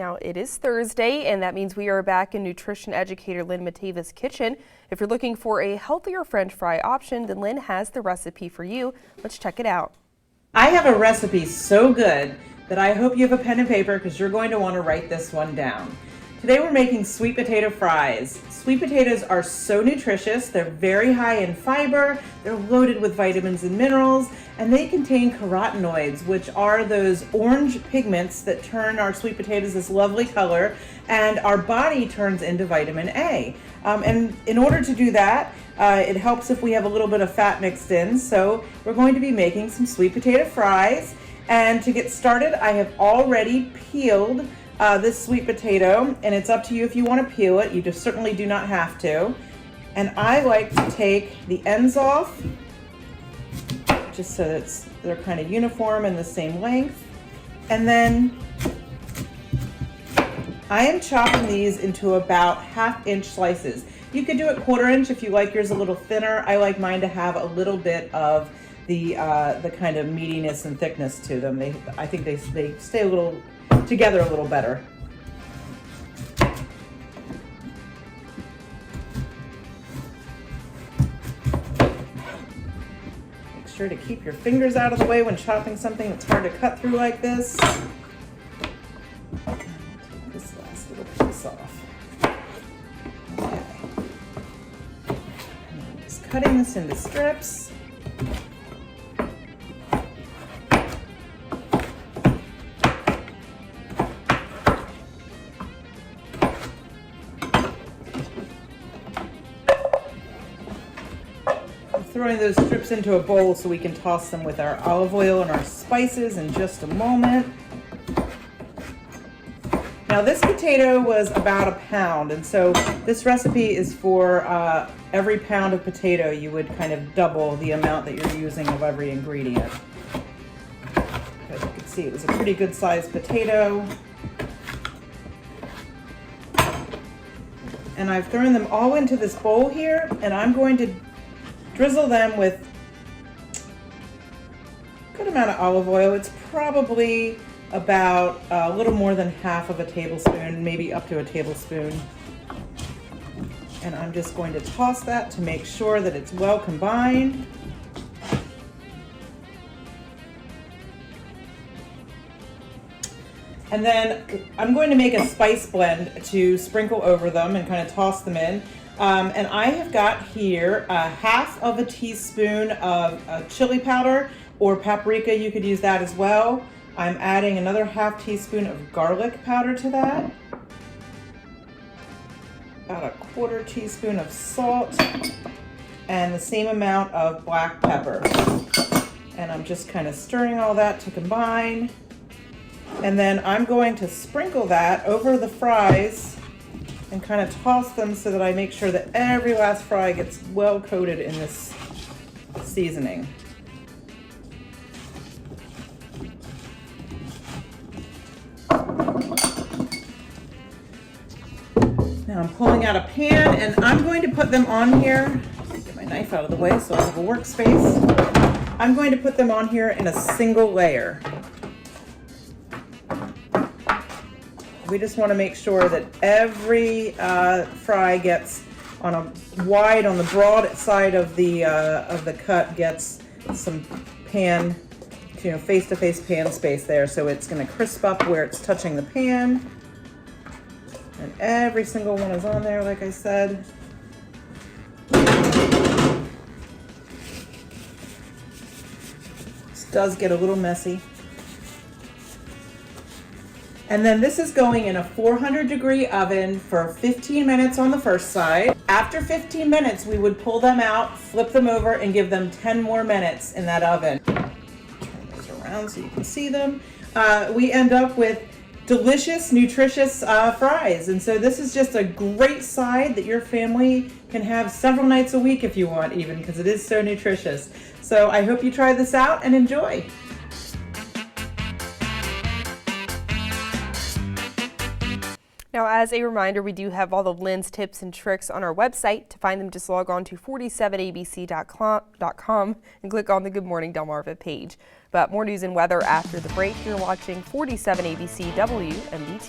Now it is Thursday, and that means we are back in nutrition educator Lynn Matava's kitchen. If you're looking for a healthier French fry option, then Lynn has the recipe for you. Let's check it out. I have a recipe so good that I hope you have a pen and paper because you're going to want to write this one down. Today we're making sweet potato fries. Sweet potatoes are so nutritious. They're very high in fiber, they're loaded with vitamins and minerals, and they contain carotenoids, which are those orange pigments that turn our sweet potatoes this lovely color, and our body turns into vitamin A. And in order to do that, it helps if we have a little bit of fat mixed in, so we're going to be making some sweet potato fries. And to get started, I have already peeled this sweet potato, and it's up to you if you want to peel it. You just certainly do not have to. And I like to take the ends off just so that they're kind of uniform and the same length. And then I am chopping these into about 1/2 inch slices. You could do it 1/4 inch if you like yours a little thinner. I like mine to have a little bit of the kind of meatiness and thickness to them. I think they stay a little together a little better. Make sure to keep your fingers out of the way when chopping something that's hard to cut through like this. Take this last little piece off. Okay. And I'm just cutting this into strips. Throwing those strips into a bowl so we can toss them with our olive oil and our spices in just a moment. Now this potato was about 1 pound, and so this recipe is for every pound of potato you would kind of double the amount that you're using of every ingredient. As you can see, it was a pretty good sized potato. And I've thrown them all into this bowl here, and I'm going to drizzle them with a good amount of olive oil. It's probably about a little more than 1/2 of a tablespoon, maybe up to a tablespoon. And I'm just going to toss that to make sure that it's well combined. And then I'm going to make a spice blend to sprinkle over them and kind of toss them in. And I have got here 1/2 of a teaspoon of chili powder, or paprika, you could use that as well. I'm adding another 1/2 teaspoon of garlic powder to that. About a 1/4 teaspoon of salt, and the same amount of black pepper. And I'm just kind of stirring all that to combine. And then I'm going to sprinkle that over the fries and kind of toss them so that I make sure that every last fry gets well coated in this seasoning. Now I'm pulling out a pan, and I'm going to put them on here. Get my knife out of the way so I have a workspace. I'm going to put them on here in a single layer. We just want to make sure that every fry gets on the broad side of the cut gets some pan, face-to-face pan space there, so it's going to crisp up where it's touching the pan. And every single one is on there, like I said. This does get a little messy. And then this is going in a 400-degree oven for 15 minutes on the first side. After 15 minutes, we would pull them out, flip them over, and give them 10 more minutes in that oven. Turn those around so you can see them. We end up with delicious, nutritious fries. And so this is just a great side that your family can have several nights a week if you want, even, because it is so nutritious. So I hope you try this out and enjoy. Now, as a reminder, we do have all the Lynn's tips and tricks on our website. To find them, just log on to 47abc.com and click on the Good Morning Delmarva page. But more news and weather after the break. You're watching 47 ABC WMDT.